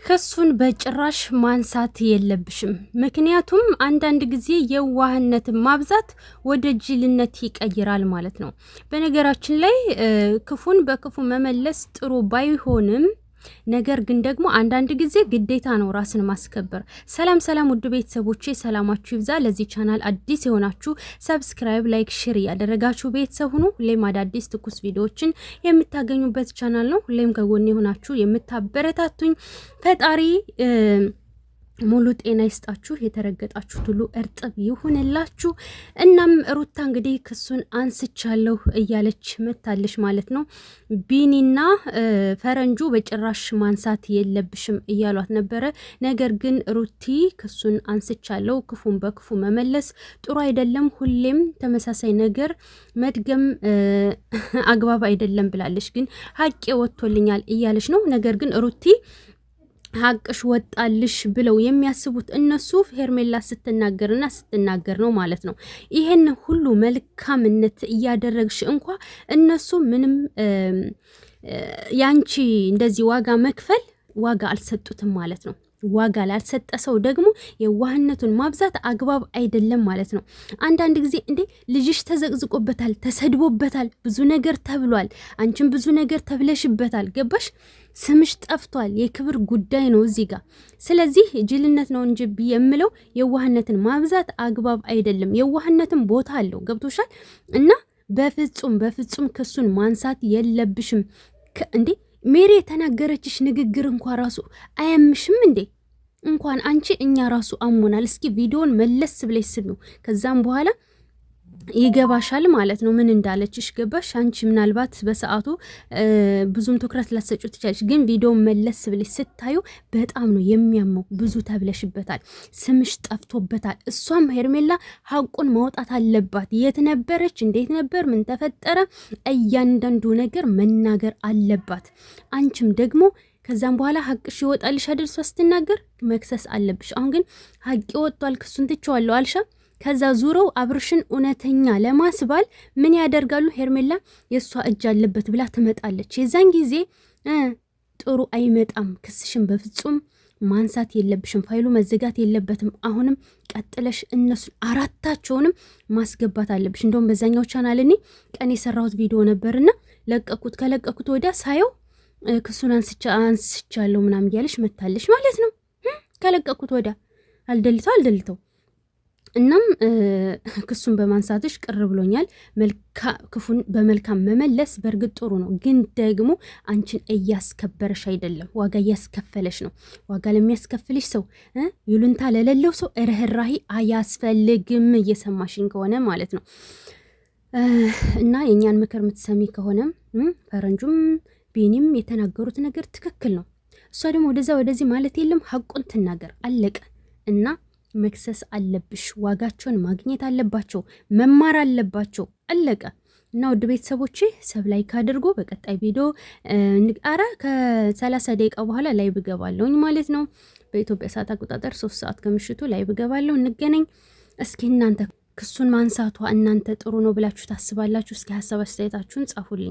ክሱን በጭራሽ ማንሳት የለብሽም። ምክንያቱም አንዳንድ ጊዜ የዋህነትን ማብዛት ወደ ጅልነት ይቀይራል ማለት ነው። በነገራችን ላይ ክፉን በክፉ መመለስ ጥሩ ባይሆንም ነገር ግን ደግሞ አንዳንድ ጊዜ ግዴታ ነው ራስን ማስከበር። ሰላም ሰላም፣ ውድ ቤተሰቦቼ ሰላማችሁ ይብዛ። ለዚህ ቻናል አዲስ የሆናችሁ ሰብስክራይብ፣ ላይክ፣ ሼር ያደረጋችሁ ቤተሰብ ሁኑ። ሁሌም አዳዲስ ትኩስ ቪዲዮዎችን የምታገኙበት ቻናል ነው። ሁሌም ከጎን የሆናችሁ የምታበረታቱኝ ፈጣሪ ሙሉ ጤና ይስጣችሁ። የተረገጣችሁት ሁሉ እርጥብ ይሁንላችሁ። እናም ሩታ እንግዲህ ክሱን አንስቻለሁ እያለች መታለች ማለት ነው። ቢኒና ፈረንጁ በጭራሽ ማንሳት የለብሽም እያሏት ነበረ። ነገር ግን ሩቲ ክሱን አንስቻለሁ፣ ክፉን በክፉ መመለስ ጥሩ አይደለም፣ ሁሌም ተመሳሳይ ነገር መድገም አግባብ አይደለም ብላለች። ግን ሀቄ ወጥቶልኛል እያለች ነው። ነገር ግን ሩቲ ሀቅሽ ወጣልሽ ብለው የሚያስቡት እነሱ ሄርሜላ ስትናገር ነው ማለት ነው። ይሄን ሁሉ መልካምነት እያደረግሽ እንኳ እነሱ ምንም ያንቺ እንደዚህ ዋጋ መክፈል ዋጋ አልሰጡትም ማለት ነው። ዋጋ ላልሰጠ ሰው ደግሞ የዋህነቱን ማብዛት አግባብ አይደለም ማለት ነው። አንዳንድ ጊዜ እንዴ ልጅሽ ተዘቅዝቆበታል፣ ተሰድቦበታል፣ ብዙ ነገር ተብሏል፣ አንቺም ብዙ ነገር ተብለሽበታል፣ ገባሽ? ስምሽ ጠፍቷል። የክብር ጉዳይ ነው እዚህ ጋር። ስለዚህ ጅልነት ነው እንጂ የምለው የዋህነትን ማብዛት አግባብ አይደለም። የዋህነትን ቦታ አለው፣ ገብቶሻል? እና በፍጹም ክሱን ማንሳት የለብሽም እንዴ። ሜሪ የተናገረችሽ ንግግር እንኳ ራሱ አያምሽም እንዴ? እንኳን አንቺ እኛ ራሱ አሞናል። እስኪ ቪዲዮን መለስ ብለሽ ስሚው፣ ከዛም በኋላ ይገባሻል ማለት ነው ምን እንዳለችሽ። ገባሽ? አንቺ ምናልባት በሰዓቱ ብዙም ትኩረት ላትሰጪው ትችላለሽ፣ ግን ቪዲዮን መለስ ብለሽ ስታዩ በጣም ነው የሚያመው። ብዙ ተብለሽበታል፣ ስምሽ ጠፍቶበታል። እሷም ሄርሜላ ሀቁን ማውጣት አለባት። የት ነበረች? እንዴት ነበር? ምን ተፈጠረ? እያንዳንዱ ነገር መናገር አለባት። አንቺም ደግሞ ከዛም በኋላ ሀቅሽ ይወጣልሽ አደርሷ ስትናገር መክሰስ አለብሽ። አሁን ግን ሀቅ ወጥቷል፣ ክሱን ትቼዋለሁ አልሻ። ከዛ ዙረው አብርሽን እውነተኛ ለማስባል ምን ያደርጋሉ? ሄርሜላ የእሷ እጅ አለበት ብላ ትመጣለች። የዛን ጊዜ ጥሩ አይመጣም። ክስሽን በፍጹም ማንሳት የለብሽም። ፋይሉ መዘጋት የለበትም። አሁንም ቀጥለሽ እነሱን አራታቸውንም ማስገባት አለብሽ። እንደውም በዛኛው ቻናል እኔ ቀን የሰራሁት ቪዲዮ ነበርና ከለቀኩት ወዲያ ሳየው ክሱን አንስቻለሁ ምናምን እያለሽ መታለሽ ማለት ነው። ከለቀኩት ወዲያ አልደልተው እናም ክሱን በማንሳትሽ ቅር ብሎኛል። ክፉን በመልካም መመለስ በእርግጥ ጥሩ ነው፣ ግን ደግሞ አንቺን እያስከበረሽ አይደለም፣ ዋጋ እያስከፈለሽ ነው። ዋጋ ለሚያስከፍልሽ ሰው ይሉንታ ለሌለው ሰው ርህራሄ አያስፈልግም። እየሰማሽኝ ከሆነ ማለት ነው። እና የእኛን ምክር የምትሰሚ ከሆነ ፈረንጁም ቢኒም የተናገሩት ነገር ትክክል ነው። እሷ ደግሞ ወደዚህ ማለት የለም፣ ሀቁን ትናገር አለቀ። እና መክሰስ አለብሽ። ዋጋቸውን ማግኘት አለባቸው፣ መማር አለባቸው፣ አለቀ። እና ውድ ቤተሰቦቼ ሰብላይክ አድርጎ በቀጣይ ቪዲዮ ከ30 ደቂቃ በኋላ ላይ ብገባለሁኝ ማለት ነው። በኢትዮጵያ ሰዓት አቆጣጠር 3 ሰዓት ከምሽቱ ላይ ብገባለሁ። እንገናኝ። እስኪ እናንተ ክሱን ማንሳቷ እናንተ ጥሩ ነው ብላችሁ ታስባላችሁ? እስኪ ሀሳብ አስተያየታችሁን ጻፉልኝ።